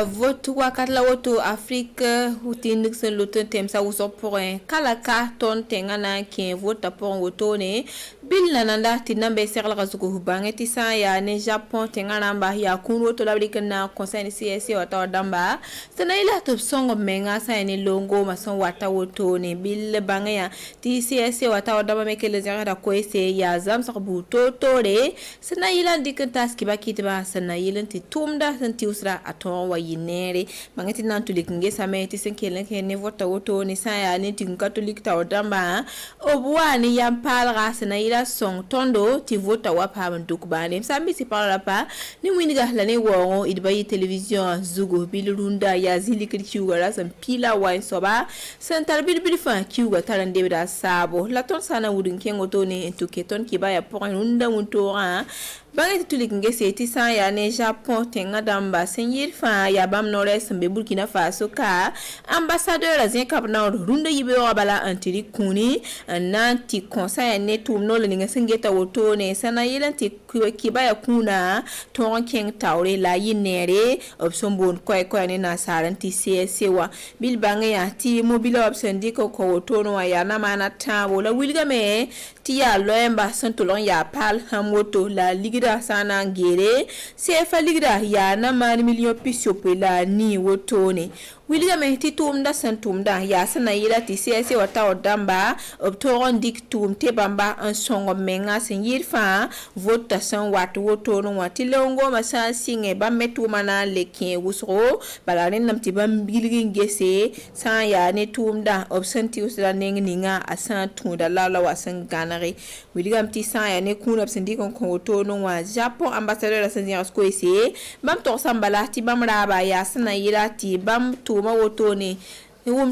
votu wakatla woto Afrique hutin nixon luton temsa wuso point kalaka ton tengana ki vota pour woto ne bil nananda tinambe serla kazuko hubange tisa ya ne Japon tengana mba ya kun woto labrika na conseil CSC wata damba sana ila top songo menga sa ne longo mason wata woto ne bil bange ya ti CSC wata damba mekele zara da kwese ya zam sabu toto re sana ila dikantas kibakiti ba sana ila ti tumda santi usra aton wa yinere mangati nan tulik ngesa me ti senkelen ke ne vota woto ni saya ni tin catholic ta odamba obwani yampal ras na ila song tondo ti vota wa pa manduk bane sambi si parla pa ni winiga la ne wo idbayi television zugo bilrunda ya zilikri kiuga san pila wa soba santal bilbil fa kiuga tarande da sabo la ton sana wudin kengo to ne to keton kibaya point unda muntora bangi tulik ngese ti sa ya ne Japon tenga damba senyir fa ya bam nores mbe Burkina Faso ka ambassadeur azien kap na runda yibe wa bala antiri kuni nanti conseil ne tum no le nga sengeta woto ne sana yelanti kiba ya kuna ton king tawre la yinere option bon ko ne na saranti CSC wa bil bangi ya ti mobile option diko ko woto no ya na mana tabo la wilga me ti ya loemba santolon ya pal hamoto la ligira sana ngere sefa ligira ya na man million pisio pela ni wotone wilga me ti tumda santumda ya sana yila ti CSC wata odamba optoron dik tum te bamba en songo menga sen yirfa votation wat wotono wati longo masa singe ba metu mana leke wusro balane namti bam bilgi ngese sa ya ne tumda opsenti usra ninga asan tunda lala wasan ganare wilga mti sa ya ne kun opsendi kon wotono wa Japon ambassadeur asan ko ese bam to sambala ti bam raba ya sana yila ti bam tuma wotone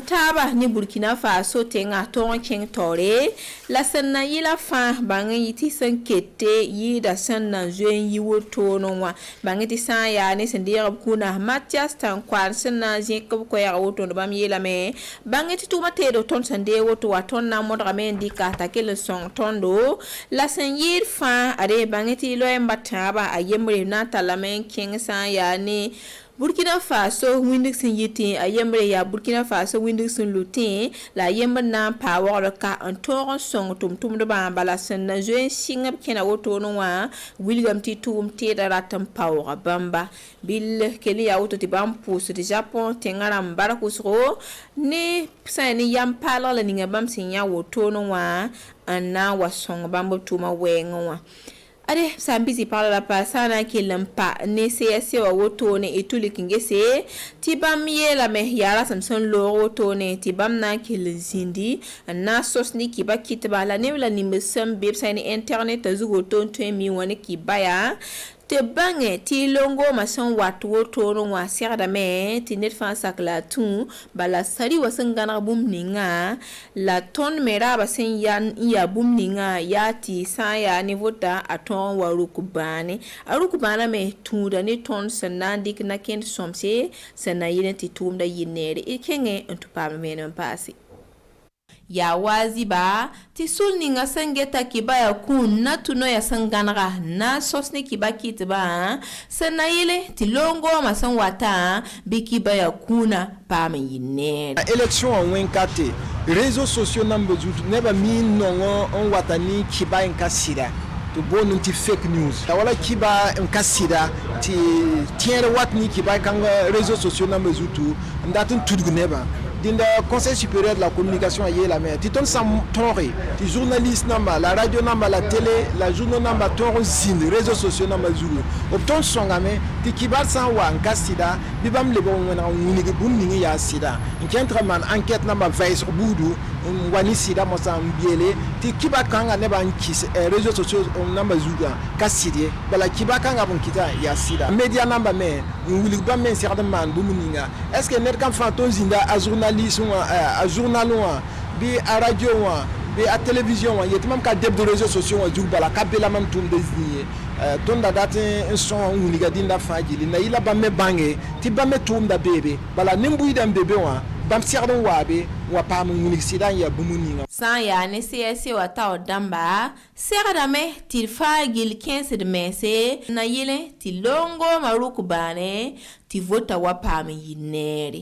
taba ni Burkina Faso tenga ton king tore la sanna yila fa bangi yiti sankete yi da sanna juen yi woto no wa bangi ti sa ya ne sendia kuna Mathias Tankwan sanna jekko ko ya woto no bam yila me bangi ti tuma tedo ton sande woto wa ton na modra me ndika ta kele son tondo la san yir fa are bangi ti lo embataba ayemre na talamen king sa ya ne Burkina Faso windik sin yiti ayemre ya Burkina Faso windik sin lutin la yemba na power ka antoron song tum de bamba la sen na joen singap kena woto no wa William ti tum te da ratam power bamba bil keli ya woto ti bam pus di Japon tengara mbara kusro ne sani yam pala la ninga bam sin ya woto no wa anna wa song bamba tuma wengo wa Ade sambizi parla la pasana ki lampa ne CSC wa woto ne ituli kingese tibam ye la me yara samson lo woto ne tibam na ki lzindi na sosni ki ba kitba la ne la nimesam bib sa ni internet azugo ton mi woni ki baya te bange ti longo mason watu woto no wa serda me ti net fan sakla tu bala sari wasangana bum ninga la ton mera basen yan iya bum ninga ya ti saya ni vota aton wa rukubane arukubana me tu da ni ton sanandik na ken somse sanayine ti tumda yinere ikenge ntupame men pasi ya wazi ba ti sulni nga sangeta kibaya kun na tuno ya sanganaga na sosni kibaki tiba sanayile ti longo masan wata biki baya kuna pa yine élection en wenkate réseaux sociaux nambezu neba min nongo on watani kiba nkasira to bonu ti fake news tawala kiba nkasira ti tiere watni kiba kanga réseaux sociaux nambezu tu ndatun tudguneba dinda conseil supérieur de la communication a la mer ti ton sam tonre ti journaliste namba la radio namba la télé la journal namba ton zine réseaux sociaux namba zulu opton songame ti kibar san wa nkasida bibam le bon na ngini bum ni ya sida nkentra man enquête namba vice budu wani sida mo sam biele ti kiba kanga ne ban kis réseaux sociaux namba zulu kaside bala kiba kanga bon kita ya sida media namba me wuli ba men certain man bum ninga est-ce que net kan fa ton zinda a journaliste a journal bi a radio bi a télévision yetimam ka deb de réseaux sociaux wa bala ka bela man tum desni ton da date un son uniga dinda fajili na ila ba me bange ti ba me tum da bebe bala nimbu idam bebe wa bam segd n waabe wa paam n wilg sɩda n yaa bũmb ninga sã n yaa ne CSC wa tao dãmba segdame tɩ d fãa gill kẽesd mense na yɩlẽ tɩ longoomã rʋk baane tɩ vota wa paam n yɩ neere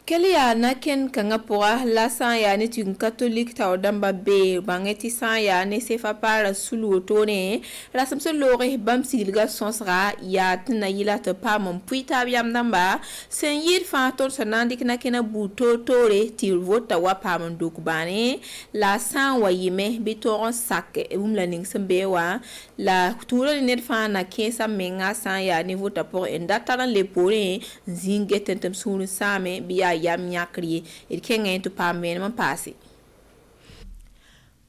Kelia na ken kanga pʋga la sã n yaa ne tɩ catholique tao dãmba be bãngẽ tɩ sã n yaa ne sefa paara sul wotone rasem sẽn looge bãmb siglga sõsga yaa tɩ na yɩla tɩ paam n pʋɩ taab yam dãmba sẽn yɩɩd fãa tõnd sẽn na n dɩk na kẽna buud toor-toore tɩ vota wa paam n dʋk baane la sã n wa yɩme bɩ tõog n sak bũmb la ning sẽn bee wã la tũudã ne ned fãa na kẽesa menga sã n yaa ne vota pʋgẽ n da tar n le poorẽ n zĩig get n tɩ m sũur n saame bɩ yaa yam yãkr ye d kẽngẽ tɩ paam vẽenem n paase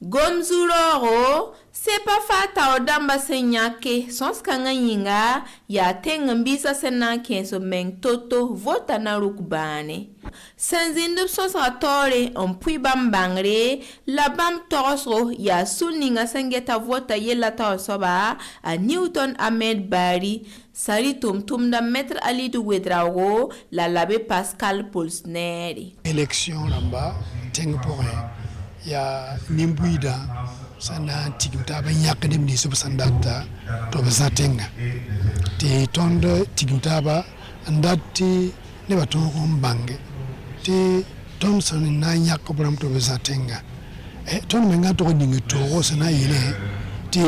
gom zu-roogo sepa fãa tao dãmba sẽn yãke sõs-kãngã yĩnga yaa tẽng n biisã sẽn na n kẽes b meng to-to vota na rʋk baane sẽn zĩnd b sõsga taoore n pʋɩ bãmb bãngre la bãmb togsgo yaa sũn ninga sẽn geta vota yella taoor soaba a Newton Ahmed Bari sari tʋm-tʋmda maître Alidou Wedraogo la labe Pascal Polsnere élection rãmba tẽng pʋgẽ yaa nin-buiidã sẽn na n tigim taab n yãk neb nins b sẽn data tɩ b zã tẽnga tɩ tõnd tigim taaba n dat tɩ nebã tõog n bãnge tɩ tõnd sẽn na n yãk b rãmb tɩ b zã tẽnga tõnd mengã n tog ning toogo sẽn na n yeele tɩ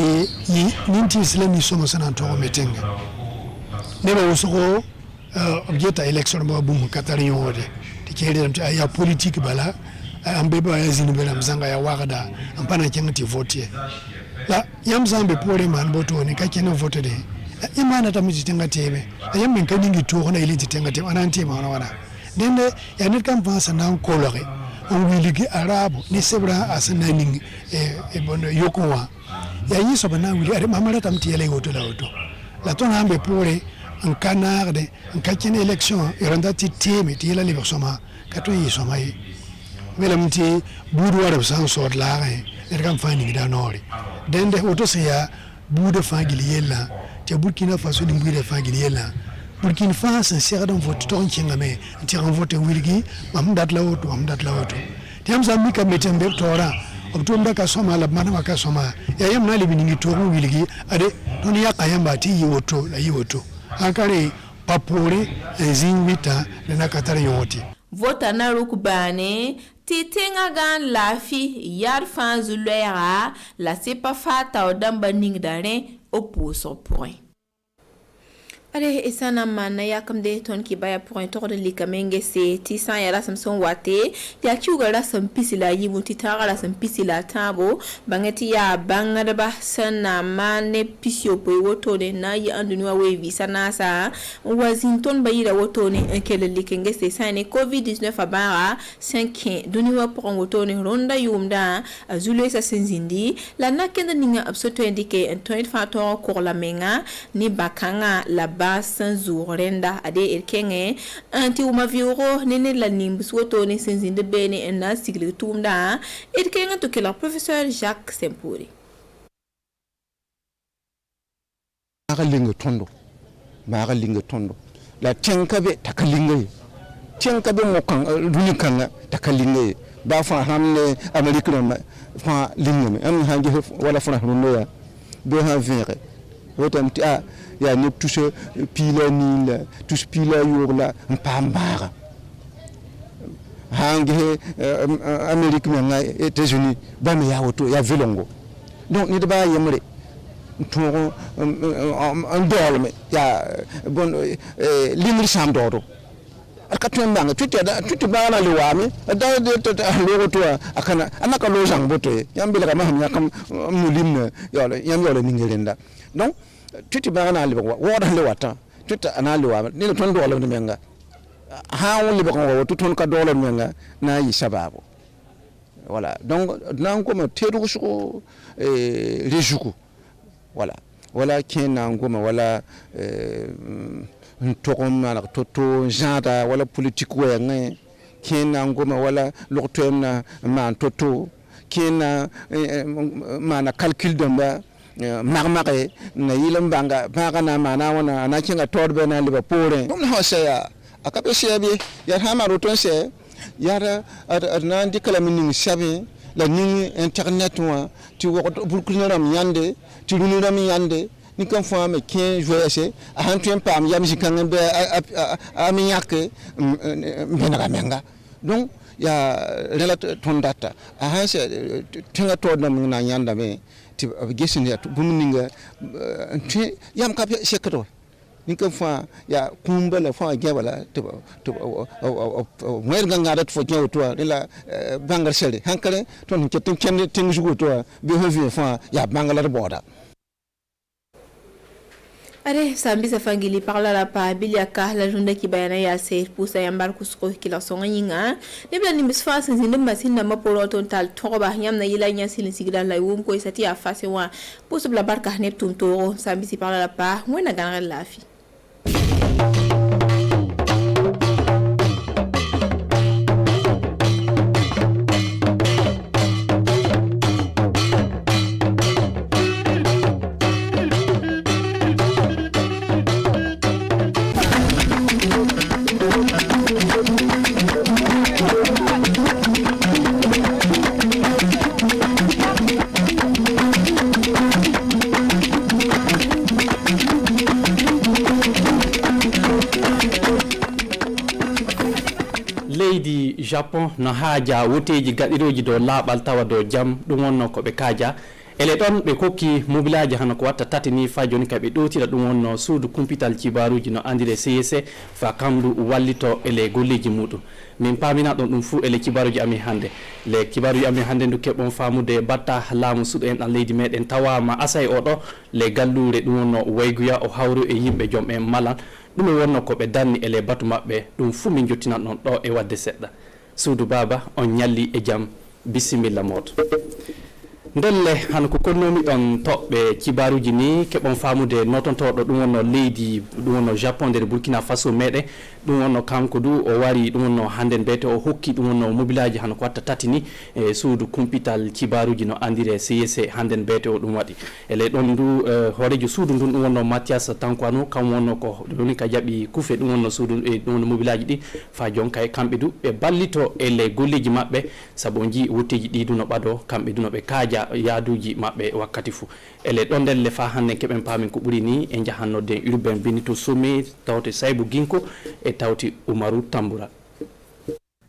nin-tɩɩs la nin-sõma sẽn na n tog me tẽnga nebã wʋsgo b geta élection rãmbã bũmb ka tar yõode tɩ kẽerdame tɩ a yaa politique bala n be ba ya zĩnd be rãmb zãnga ya wagda n pa na kẽng tɩ vote ye la yãmb sã n be poorẽ maan botone ka kẽn n votde yẽ maana tame tɩ tẽngã teeme la yãmb meng ka ningi toog na yɩl tɩ tẽngã teem a na n teema wãna wãna dẽnde yaa ned kam fãa sẽn na n kolge n wilg a raabo ne sebrã a sẽn na n ning yokẽ wã yaa yẽ soab n na n wilg mam ratame tɩ yɛla y woto la woto la tõnd sã n be poorẽ n ka naagde n ka kẽn élection y rãnda tɩ teeme tɩ yɛla lebg sõma ka tõe n yɩ sõma ye welame tɩ buud wa rb sã n sood laagẽ ned kam fãa ningda noore dẽnde woto sẽn yaa buudã fãa gill yellã tɩ Burkina Faso ning-buudã fãa gill yellã Burkina fãa sẽn segd n vote tog n kẽngame n tɩg n vote wilgi mam dat la woto mam dat la woto tɩ yãmb sã n mika me tɩ n be b taoorã b tʋʋmda ka sõma la b manema ka sõma yaa yãmb na n leb ningi toog n wilgi ade tõnd yãka yãmba tɩ yɩ woto la yɩ woto akare pa poore n zĩig wɩtã la na ka tar yõote vota na rʋk baane tɩ tẽngã gãan laafɩ yaad fãa zu-loɛɛga la sepa fãa tao dãmba ningda rẽ b pʋʋsg pʋgẽ ade isana manna yakamde ton ki baya point to de lika mengese ti san ya rasam son wate ya kiuga rasam pisila yibu ti tara rasam pisila tabo bangeti ya bangada ba sana mane pisio po woto de na yi andunu wa we visa nasa Washington bayira woto ne enkele lika ngese sane covid-19 abara 5 duni wa po woto ne ronda yumda azule sa senzindi la nakenda ninga absoto indike en toit fato ko la menga ni bakanga la sans zourenda ade erkenge anti uma viuro nene la nimbus woto ne senzinde bene en na sigli tumda erkenge to que la professeur Jacques Sempuri magalinga tondo la tenkabe takalinga tenkabe mokan runikanga takalinga ba fa hamne amerikano fa lingame am hangi wala fa runo ya be ha vere wotam ti a ya ne touche pila nil touche pila yorla mpambara hange Amérique menga États-Unis ba me ya woto ya velongo donc ni ba yemre toro ndol me ya bon limri sam dodo akaton banga tuti ba na liwami da de woto akana anaka lo jang boto yambila kama hamya kam mulim yolo yolo ningelenda donc tuti ba na liwa woda le wata tuti ana liwa ni le ton dole menga ha won liba ko woto ton ka dole menga na yi sababu voilà donc nan ko ma tedu ko rejuku voilà kena ngoma wala ntokoma la toto jada wala politique wa ngai kena ngoma wala loktoemna man toto kena mana calcul domba marmare na yilam banga baga na mana wana na kinga torbe na liba pore dum ho saya akabe shebe ya hama roton se yara adnan dikala min shabe la ning internet wa ti wo bulkunaram yande ti lunuram yande ni kan fo am 15 joyese a han tuen pam yam jikan be ami yak benara menga donc ya relate ton data a han se tinga to dam na yanda me ti gesine ya bumuninga yam ka sekado ni kan fo ya kumbala fo gebala to mer ganga dat fo gew to la bangal sele hankale ton ketin ken tin jugo to be hovi fo ya bangal boda. Allez, sambi sa fangili parla la pa biliaka la journée qui bayana ya se pousa yambar kusko ki la songa yinga ne bla ni misfa sin sin masin na mapolo ton tal toba yam na yila nya silin sigida la wum ko isati a face wa pousa bla barka nep tum toro sambi si parla la pa wena ganra la fi. leydi Japon no haaja woteji gaɗiroji do laɓal tawa do jam ɗum wonno ko ɓe kaaja ele ɗon ɓe kokki mobilaji hano ko watta tati ni fa joni kaɓe ɗotira ɗum wonno suudu kumpital cibaruji no andire CSE fa kamdu wallito ele golleji muɗum min pamina ɗon ɗum fuu ele cibaruji amin hande le cibaruji amin hande ndu keɓon famude batta laamu suuɗo en ɗan leydi meɗen tawama asay oɗo le gallure ɗum wonno wayguya o hawru e yimɓe joom en malan ɗum e wonno ko ɓe danni ele batu maɓɓe ɗum fuu min jottinan ɗon ɗo e wadde seɗɗa suudu baba on ñalli e jaam bisimilla moto ndelle hano ko konnomi ɗon toɓɓe cibaruji ni keɓon famude notontoɗo ɗum wonno leydi ɗum wonno Japon nder Burkina Faso meɗen ɗum wonno kanko du o wari ɗum wonno hande mbete o hokki ɗum wonno mobilaji hano ko watta tati ni e suudu kumpital cibaruji no andire CSE hande mbete o ɗum waɗi ele ɗon du horejo suudu ndun ɗum wonno Mathias Tankwano kam wonno ko ɗoni ka jaɓi kufe ɗum wonno suudu e ɗum wonno mobilaji ɗi fa jonka e kamɓe du ɓe ballito ele golleji maɓɓe saabu o jii wotteji ɗi du no ɓaɗo kamɓe du no ɓe kaaja yaaduji maɓɓe wakkati fuu ele ɗon ndelle fa hannde keɓen paamin ko ɓuri ni e jahannode urbain Benito Somé tawte Saybou Ginko e tawti Umaru Tamboura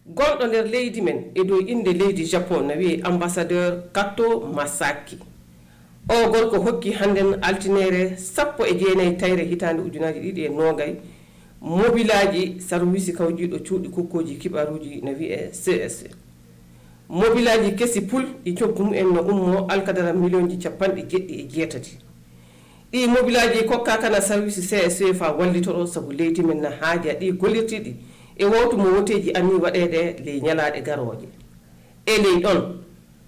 gonɗo nder leydi men e dow inde leydi Japon no wiye ambassadeur Kato Masaki o gorko hokki hannden altinere 19 tayre hitande ujunaji ɗiɗi e nogay mobilaji sarwisi kawjiɗo cuuɗi kokkoji kibaruji no wiye CSE mobilaji kesi pul ɗi coggum en no ummo alkadara millionji 90 ɗi mobilaji kokka kana service CSE fa wallitoro sabu leydi men na haaja ɗi gollirtiɗi e wowtu mo woteji anni waɗede ley ñalaɗe garoje e ley ɗon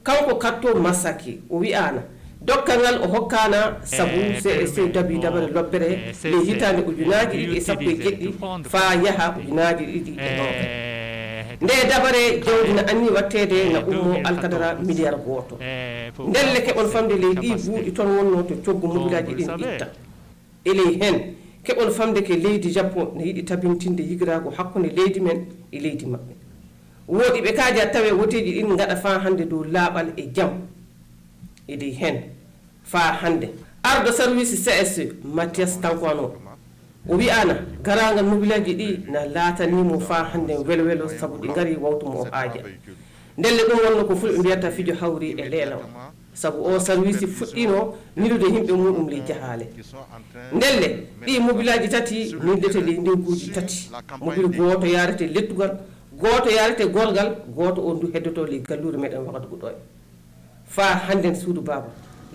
kanko Katto Masaki o wi'ana dokkangal o hokkana sabu CSE dabi dabare lobbere ley hitande ujunaji ɗiɗi e 17 fa yaha ujunaji ɗiɗi e noga nde dabare jawdi no anni wattede no ummo alkadara milliard goto ndelle keɓon famde ley ɗi buuɗi toon wonno to coggu mobilaji ɗin itta e ley hen keɓon famde ke leydi Japon ne yiɗi tabintinde yigirago hakkude leydi men e leydi maɓɓe woɗi ɓe kaaja tawe woteji ɗin gaɗa fa hande dow laaɓal e jaam e ley hen fa hande ardo service CSE Mathias Tankwano o wi'ana garangal mobilaji ɗi na laatanimo fa hande welwelo sabu ɗi ngari wawtumo o haaja ndelle ɗum wonno ko fulɓe mbiyata fijo hawri e leelaw sabu o service fuɗɗino nilude yimɓe muɗum ley jahale ndelle ɗi mobilaji tati nildete ley ndewguji tati mobile goto yarete lettugal goto yarete golgal goto on du heddoto ley gallure meɗen wakatugu ɗo fa handen suudu baba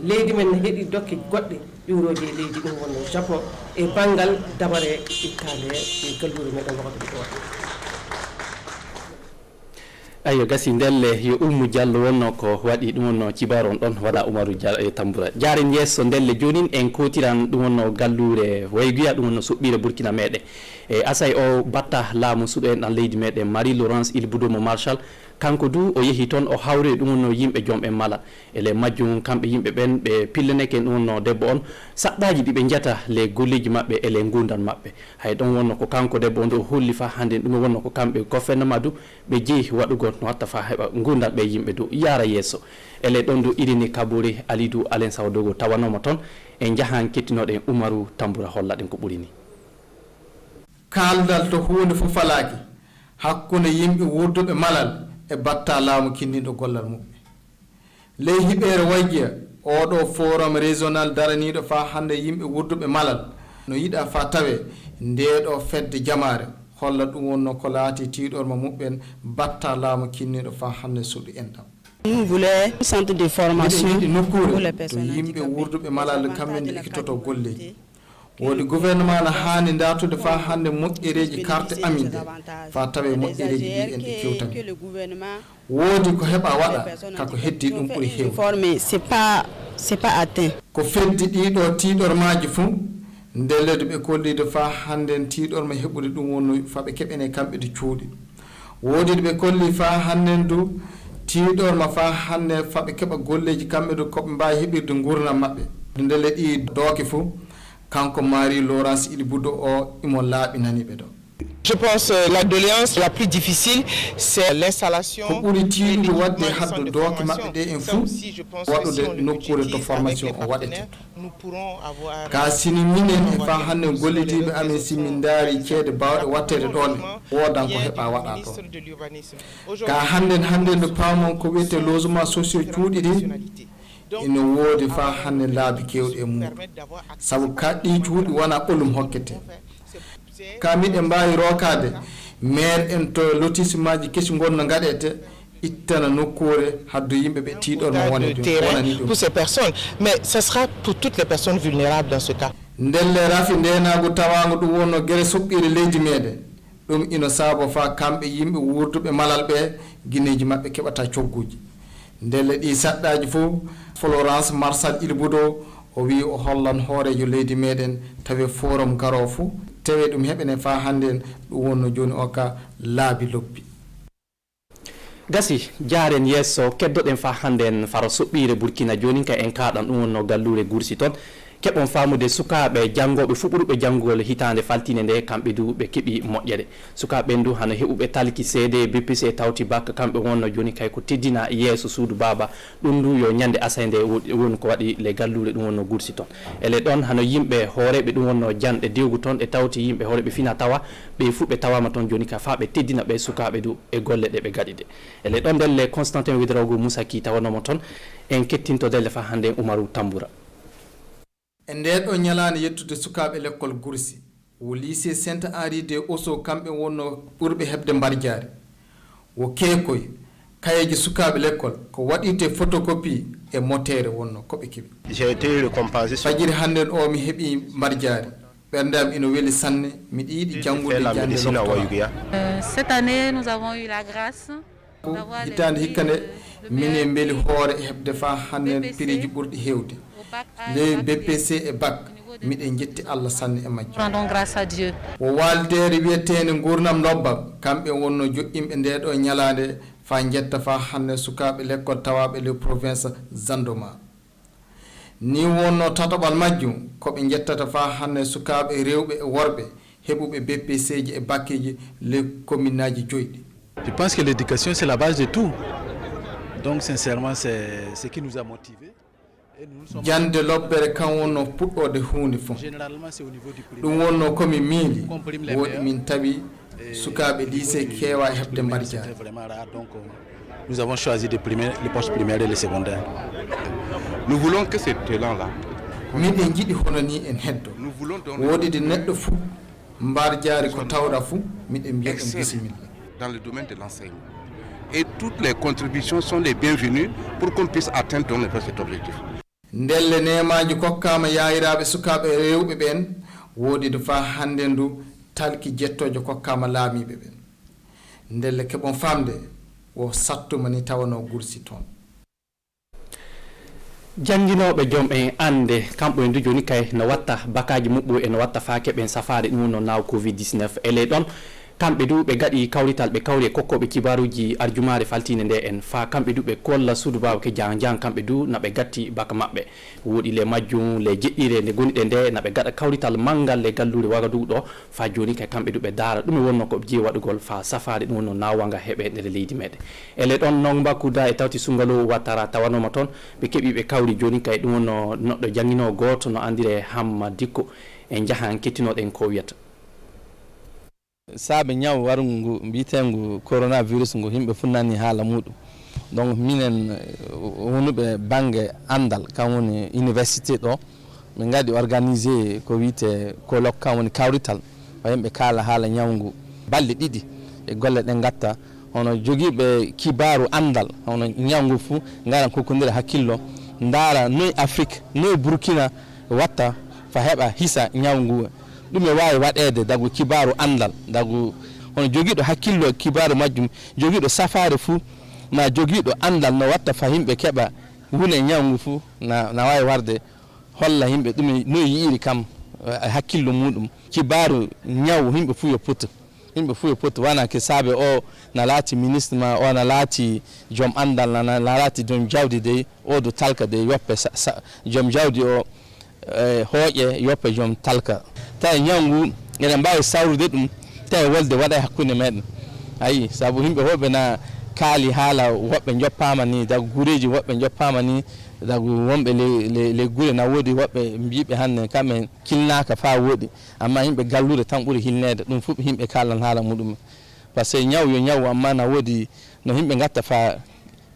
leydi men ne heeɗi dokke goɗɗe ƴuuroje e leydi ɗum wonno Japon e banggal dabare ittande e gallure meɗen wakatugu ɗo ayo gasi ndelle yo Oumou Diallo wonno ko waɗi ɗum wonno cibaru on ɗon waɗa Umaru Tamboura jaren yesso ndelle jonin en kotiran ɗum wonno gallure wayguya ɗum wonno soɓɓire Burkina meɗen e asay o batta laamu suɗo en ɗan leydi meɗen Marie Laurence Il Boudomo Marshal kanko du o yehi toon o hawri ɗum no yimɓe joom en mala ele majjum kamɓe yimɓe ɓen ɓe pillaneke ɗum no debbo on saɗɗaji ɗi ɓe jata le golleji maɓɓe ele gundan maɓɓe hay ɗon wonno ko kanko debbo on ɗo holli fa hande ɗum wonno ko kamɓe gouvernement du ɓe jeehi waɗugo no watta fa heɓa gundan ɓe yimɓe du yara yesso ele ɗon du irini kaburi alidou alen sawdogo tawanoma toon en jahan kettinoɗen Umaru Tambura holla ɗen ko ɓuri ni kaldal to hunde fof falaki hakkunde yimɓe wurduɓe malal e batta laamu kinniɗo gollal muɓɓe ley hiɓere wayjiya oɗo forum régional daraniɗo fa hande yimɓe wurduɓe malal no yiɗa fa tawe ndeɗo fedde jamare holla ɗum wonno ko laati tiiɗorma muɓɓen batta laamu kinniɗo fa hande suuɗu enɗam Nous voulons un centre de formation pour les personnes yimɓe wurduɓe malal kamɓe nde ekkitoto golleji wodi gouvernement na haani ndatude fa hande moƴƴereji carte aminde fa tawe moƴƴereji ɗi en ɗi kewtan woodi ko heɓa waɗa kako heddi ɗum ɓuri heewi c'est pas atteint ko feddi ɗiɗo tiiɗormaji fuu ndelede ɓe kollide fa hande tiiɗorma heɓude ɗum wonno faɓe keɓene kamɓe de cuuɗi woodi ɓe kolli fa hande du tiiɗorma fa hande faɓe keɓa golleji kamɓe do koɓe mbawi heɓirde gurdam maɓɓe ndele ɗi dooke fuu kanko Marie Laurence Iliboudo o imo laaɓinani ɓe ɗo. Je pense la doléance la plus difficile c'est l'installation ko ɓuri tiiɗude wadde haddo dooke maɓɓe ɗe en fuu waɗude nokkure to formation o waɗete ka sini minen e fa hande gollitiɓe amen simin daari ceede bawɗe wattede ɗon wodan ko heɓa waɗa toon ka hande nde paamon ko wiyete logement sociaux cuuɗi ɗi ina woodi fa hande laabi kewɗi e muɗum saabu kaɗɗi cuuɗi wona ɓolum hokkete ka miɗe mbawi rokade maire en to lotissement ji kesi gonno gaɗete ittana nokkure haddo yimɓe ɓe tiiɗorma wonani ɗum pour ces personnes mais ce sera pour toutes les personnes vulnérables dans ce cas ndelle rafi ndenago tawago ɗum wonno guere soɓɓire leydi meɗen ɗum ino saabo fa kamɓe yimɓe wurduɓe malal ɓe guineji maɓɓe keɓata cogguji ndelle ɗi saɗɗaji fof Florence Marsal Iliboudo o wi o hollan hoorejo leydi meɗen tawi forum garo fou tawi ɗum heɓene fa hande ɗum wonno joni o ka laabi loppi gasi jaren yesso keddoɗen fa hande en faro soɓɓire Burkina joni ka en kaɗan ɗum wonno gallure Gursi toon keɓon famude sukaɓe janggoɓe fuɓɓuruɓe janggol hitande faltine nde kamɓe du ɓe keeɓi moƴƴere sukaɓe du hano heɓuɓe talki seede BPC tawti bakka kamɓe wonno joni kay ko teddina yeeso suudu baba ɗum du yo ñande asayde woni ko waɗi le gallure ɗum wonno Gursi toon ele ɗon hano yimɓe hooreɓe ɗum wonno janɗe dewgu toon e tawti yimɓe hooreɓe fina tawa ɓe fuɓe tawama toon joni ka fa ɓe teddina ɓe sukaɓe du e golle ɗe ɓe gaɗi ɗe ele ɗon ndelle Constantin Widraogo Moussa Ki tawanomo toon en kettinto delle fa hande Umaru Tambura e ndeɗo ñalande yettude sukaɓe l'école Gursi wo lycée Saint Henri de Osso kamɓe wonno ɓurɓe hebde mbarjaari wo keekoy kayeji sukaɓe l'école ko waɗirte photocopie e motere wonno koɓe keeɓi j'ai été récompensé fajiri hande o mi heeɓi mbarjaari ɓerdam ino weeli sanne miɗa yiiɗi janggude jande cette année nous avons eu la grâce hitande hikka nde minen beeli hoore e hebde fa hande piriji ɓurɗi hewde les BPC et bac miɗen jetti Allah sanne e majjo rendons grâce à Dieu wo waldere wiyetede gurnam lobbam kamɓe wonno joƴƴimɓe ndeɗo ñalade fa jetta fa hande sukaɓe l'école tawaɓe le province Zandoma ni wonno tatoɓal majjum koɓe jettata fa hande sukaɓe rewɓe e worɓe heɓuɓe BPC ji e bakkeji les commune aji joyɗi. Je pense que l'éducation c'est la base de tout donc sincèrement c'est ce qui nous a motivés. jande lobbere kan wonno puɗɗode hunde fof ɗum wonno komi miili woɗi min tawi sukaɓe lycée keewa hebde mbarjaari nous avons choisi les postes primaires et les secondaires nous voulons que cet élan là miɗen jiɗi hono ni en heddo woɗide neɗɗo fuu mbarjaari ko tawɗa fuu miɗen mbiya ɗum bisimilla dans le domaine de l'enseignement et toutes les contributions sont les bienvenues pour qu'on puisse atteindre cet objectif. ndelle nemaji kokkama yayiraɓe sukaɓe rewɓe ɓen woodi fa hande ndu talki jettojo kokkama laamiɓe ɓen ndelle keɓon famde wo sattuma ni tawano Gursi toon jannginoɓe joom en ande kamɓe ndu joni kay no watta bakaji muɓɓu e no watta fa keɓen safare ɗum no naw covid-19 ele ɗon kamɓe du ɓe gaɗi kawrital ɓe kawri e kokkoɓe kibaruji arjumare faltine nde en fa kamɓe du ɓe kolla suudu baba ke jang kamɓe du na ɓe gatti baka maɓɓe woɗi le majjum le jeɗɗire nde gonɗe nde na ɓe gaɗa kawrital manggal le gallure Wagadugu ɗo fa joni kay kamɓe du ɓe daara ɗum e wonno ko ɓe jeeyi waɗugol fa safade ɗum wonno nawanga heeɓe nder leydi meɗen ele ɗon non bakkuda e tawti Soungalo Ouattara tawanoma toon ɓe keeɓi ɓe kawri joni kay ɗum wonno neɗɗo jangguinowo goto no andire Hamma Dikko en jahan kettinoɗen ko wiyata saabe ñaw warngu mbitengu coronavirus ngu himɓe funnani haala muɗum donc minen wonuɓe banggue andal kam woni université ɗo min gadi organisé ko wiyete colloque kam woni kawrital o yimɓe kaala haala ñawngu balɗe ɗiɗi e golle ɗe gatta hono joguiɓe kibaru andal hono ñawngu fuu gara kokkodira hakkillo ndaara noyi Afrique noyi Burkina watta fa heɓa hisa ñawngu ɗum e wawi waɗede dagu kibaru andal dagu hono joguiɗo hakkillo kibaru majjum joguiɗo safare fuu ma joguiɗo andal no watta fa yimɓe keɓa wune ñawngu fuu na wawi warde holla yimɓe ɗum no yiiri kam hakkillo muɗum kibaru ñaw yimɓe fuu yo poto wana ke saabe o na laati ministre ma o na laati joom andal na laati joom jawdi de o do talka de yoppe joom jawdi o hooƴe yoppe joom talka tawi ñawngu eɗen mbawi sawrude ɗum tawi wolde waɗa e hakkude meɗen ayi saabu yimɓe hoɓe na kaali haala woɓɓe joppama ni dagu guureji woɓɓe joppama ni dagu wonɓe les guure na woodi woɓɓe mbiɓe hannde kamɓe kilnaka fa woodi amma yimɓe gallude tan ɓuuri hilnede ɗum fof yimɓe kalan haala muɗum par ce que ñaw yo ñaw amma na woodi no yimɓe gatta fa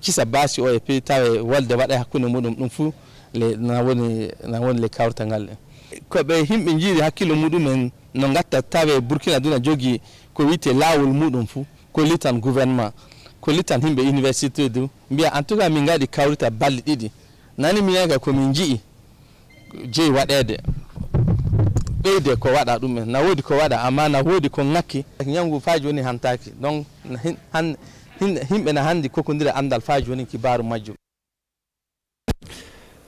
kisa basi o e pi tawe wolde waɗa e hakkude muɗum ɗum fuu na woni le kawrtangal koɓe yimɓe jiiri hakkille muɗumen no gatta tawe Burkina duna jogui ko wiyete lawol muɗum fuu ko litan gouvernement ko litan yimɓe université du mbiya en tout cas min gaɗi kawrita balɗe ɗiɗi nani minenka komin jii jeeyi waɗede ɓeyde ko waɗa ɗumen na woodi ko waɗa amma na woodi ko ngakki ñawngu fa joni hantaki donc himɓe na handi kokodira andal fa joni kibaru majjum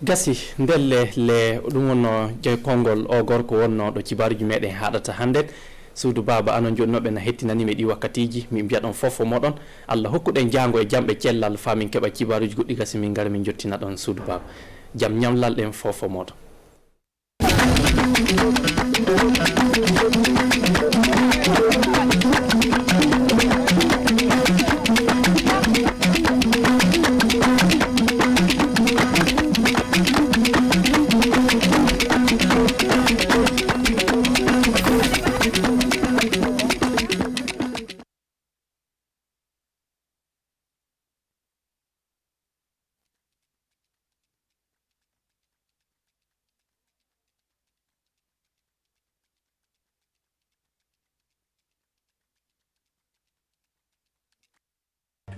gasi ndelle le ɗum wonno jeyi konngol o gorko wonno ɗo kibaruji meɗen haɗata hande suudu baba anon jonnoɓe na hettinanimi ɗi wakkatiji min mbiya ɗon fofo moɗon Allah hokkuɗen jango e jamɓe cellal fa min keɓa kibaruji goɗɗi gasi min gara min jottina ɗon suudu baba jam ñamlal ɗen fofo moɗon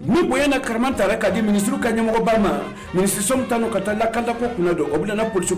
ni boyana karman tare kadi ministru kanyamo barma ministre som tanu kata la kanda ko kuna do obula na police